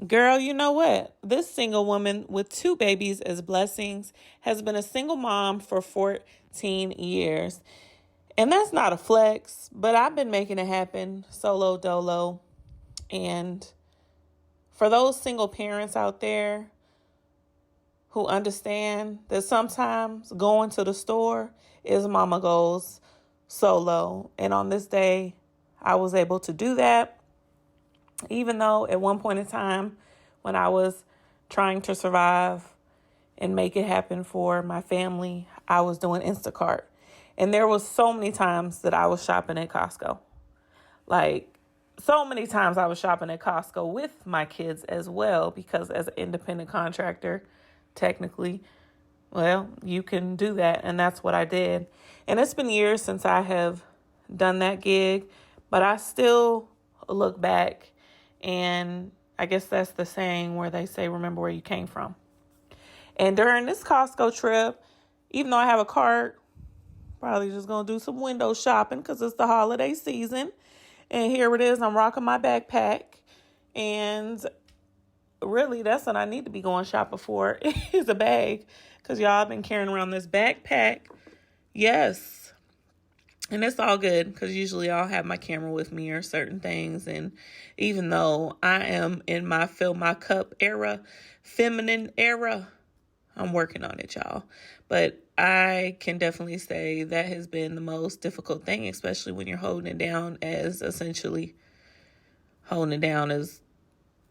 Girl, you know what? This single woman with two babies as blessings has been a single mom for 14 years. And that's not a flex, but I've been making it happen solo dolo. And for those single parents out there who understand that sometimes going to the store is mama goes solo. And on this day, I was able to do that, even though at one point in time when I was trying to survive and make it happen for my family, I was doing Instacart. And there was so many times that I was shopping at Costco. Like, so many times I was shopping at Costco with my kids as well, because as an independent contractor, technically, well, you can do that. And that's what I did. And it's been years since I have done that gig, but I still look back, and I guess that's the saying where they say, remember where you came from. And during this Costco trip, even though I have a cart, probably just going to do some window shopping because it's the holiday season. And here it is. I'm rocking my backpack. And really, that's what I need to be going shopping for is a bag. Because y'all have been carrying around this backpack. Yes. And it's all good because usually I'll have my camera with me or certain things. And even though I am in my fill my cup era, feminine era, I'm working on it, y'all. But I can definitely say that has been the most difficult thing, especially when you're holding it down as essentially holding it down as,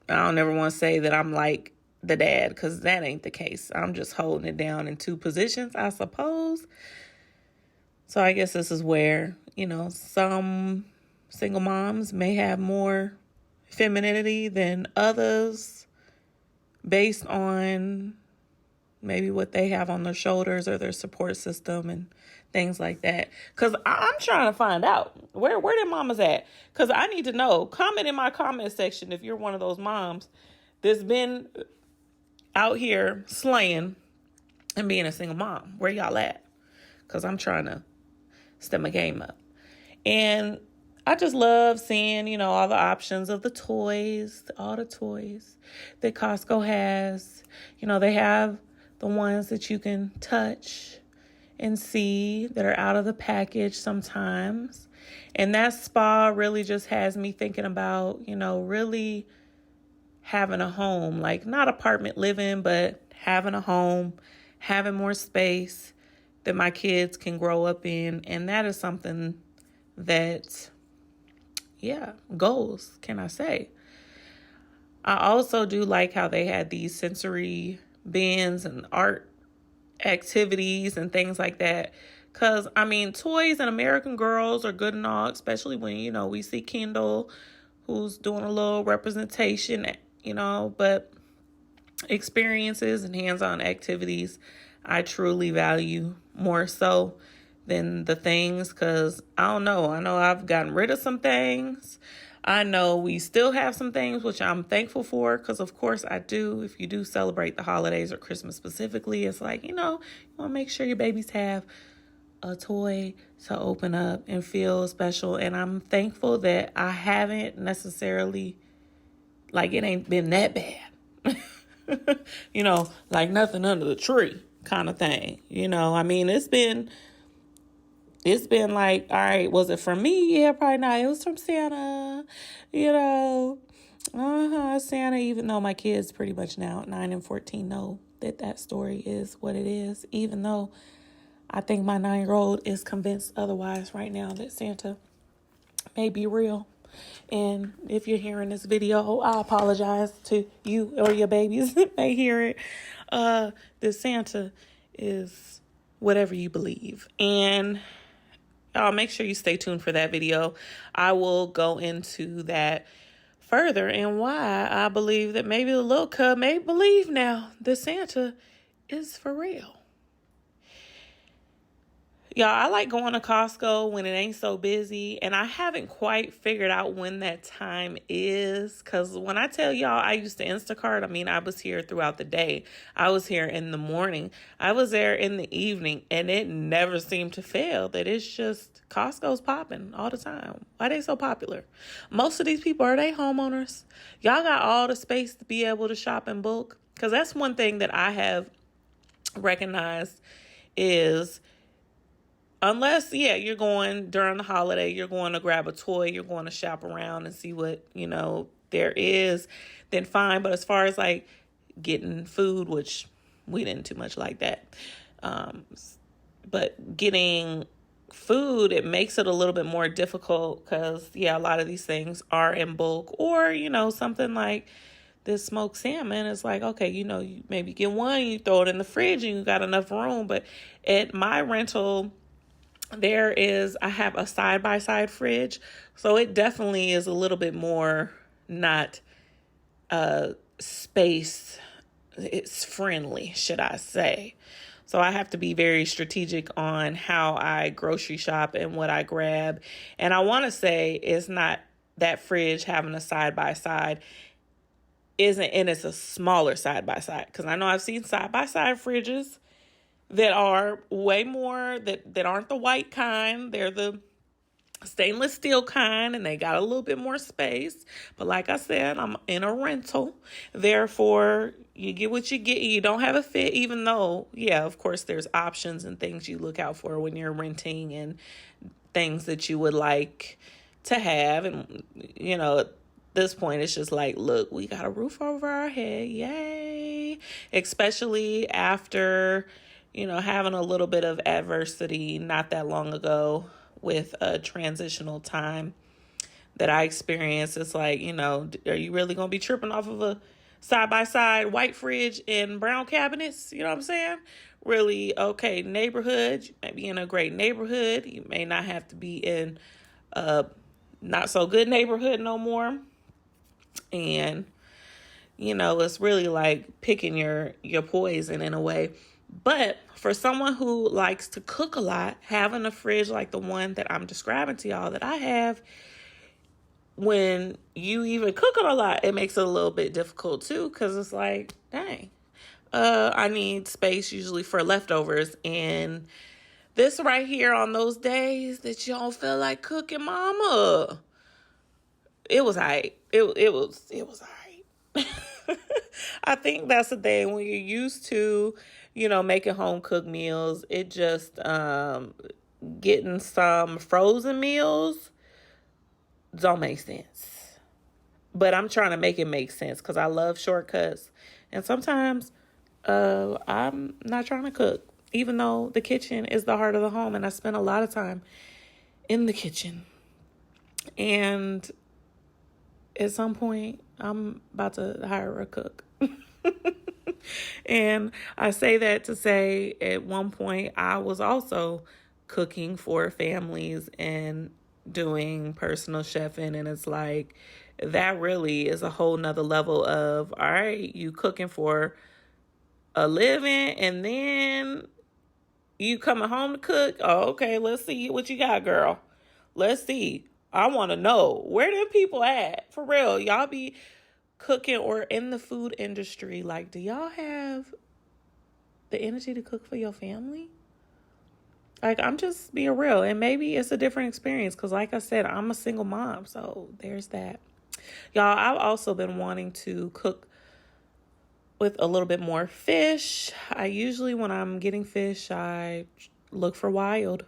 I don't ever want to say that I'm like the dad, because that ain't the case. I'm just holding it down in two positions, I suppose. So I guess this is where, some single moms may have more femininity than others based on maybe what they have on their shoulders or their support system and things like that. Because I'm trying to find out where their mamas at. Because I need to know. Comment in my comment section if you're one of those moms that's been out here slaying and being a single mom. Where y'all at? Because I'm trying to step my game up. And I just love seeing, all the options of the toys, all the toys that Costco has. They have the ones that you can touch and see that are out of the package sometimes. And that spa really just has me thinking about, really having a home, like not apartment living, but having a home, having more space that my kids can grow up in. And that is something that, goals, can I say. I also do like how they had these sensory bins and art activities and things like that. Because, toys and American Girls are good and all, especially when, we see Kendall, who's doing a little representation, but experiences and hands-on activities, I truly value more so than the things, because I know I've gotten rid of some things. I know we still have some things, which I'm thankful for, because of course I do. If you do celebrate the holidays or Christmas specifically, it's like, you want to make sure your babies have a toy to open up and feel special. And I'm thankful that I haven't necessarily, like, it ain't been that bad. Like nothing under the tree kind of thing. It's been like, all right, was it from me? Yeah, probably not. It was from Santa, Santa, even though my kids pretty much now, 9 and 14, know that story is what it is. Even though I think my 9-year-old is convinced otherwise right now, that Santa may be real. And if you're hearing this video, I apologize to you or your babies that may hear it. That Santa is whatever you believe. And make sure you stay tuned for that video. I will go into that further and why I believe that maybe the little cub may believe now that Santa is for real. Y'all, I like going to Costco when it ain't so busy, and I haven't quite figured out when that time is, because when I tell y'all I used to Instacart, I mean, I was here throughout the day. I was here in the morning. I was there in the evening, and it never seemed to fail that it's just Costco's popping all the time. Why they so popular? Most of these people, are they homeowners? Y'all got all the space to be able to shop in bulk? Because that's one thing that I have recognized is, unless, yeah, you're going during the holiday, you're going to grab a toy, you're going to shop around and see what, there is, then fine. But as far as like getting food, which we didn't too much like that, but getting food, it makes it a little bit more difficult because, yeah, a lot of these things are in bulk, or, something like this smoked salmon is like, okay, you maybe get one, you throw it in the fridge and you got enough room. But at my rental, I have a side-by-side fridge, so it definitely is a little bit more not space, it's friendly, should I say. So I have to be very strategic on how I grocery shop and what I grab. And I want to say it's not that fridge having a side-by-side and it's a smaller side-by-side, because I know I've seen side-by-side fridges that are way more, that aren't the white kind. They're the stainless steel kind, and they got a little bit more space. But like I said, I'm in a rental. Therefore, you get what you get. You don't have a fit, even though, yeah, of course, there's options and things you look out for when you're renting and things that you would like to have. And, at this point, it's just like, look, we got a roof over our head. Yay. Especially after having a little bit of adversity not that long ago with a transitional time that I experienced. It's like, are you really going to be tripping off of a side-by-side white fridge and brown cabinets? You know what I'm saying? Really, okay, neighborhood. You may be in a great neighborhood. You may not have to be in a not so good neighborhood no more. And, it's really like picking your poison in a way. But for someone who likes to cook a lot, having a fridge like the one that I'm describing to y'all that I have, when you even cooking a lot, it makes it a little bit difficult too, because it's like, dang, I need space usually for leftovers. And this right here, on those days that you don't feel like cooking, mama, it was all right. It was all right. I think that's the thing when you're used to, making home cooked meals. It just getting some frozen meals don't make sense. But I'm trying to make it make sense because I love shortcuts. And sometimes I'm not trying to cook, even though the kitchen is the heart of the home. And I spend a lot of time in the kitchen. And at some point, I'm about to hire a cook. And I say that to say, at one point, I was also cooking for families and doing personal chefing. And it's like, that really is a whole nother level of, all right, you cooking for a living and then you coming home to cook. Oh, okay, let's see what you got, girl. Let's see. I want to know, where them people at? For real, y'all be cooking or in the food industry. Like, do y'all have the energy to cook for your family? Like, I'm just being real. And maybe it's a different experience because, like I said, I'm a single mom. So there's that. Y'all, I've also been wanting to cook with a little bit more fish. I usually, when I'm getting fish, I look for wild.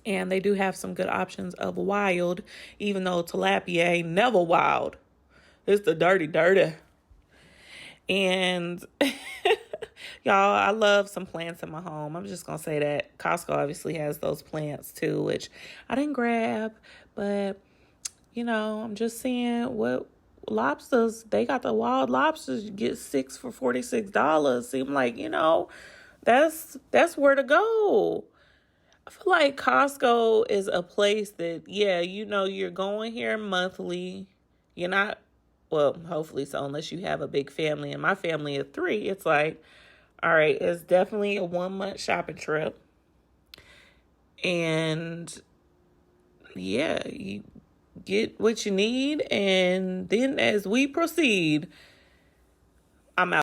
And they do have some good options of wild, even though tilapia ain't never wild. It's the dirty. And y'all, I love some plants in my home. I'm just going to say that. Costco obviously has those plants too, which I didn't grab. But, I'm just seeing what lobsters, they got the wild lobsters. You get 6 for $46. Seem like, that's where to go. I feel like Costco is a place that, yeah, you're going here monthly. You're not, well, hopefully so, unless you have a big family. And my family of 3, it's like, all right, it's definitely a 1-month shopping trip. And yeah, you get what you need. And then as we proceed, I'm out.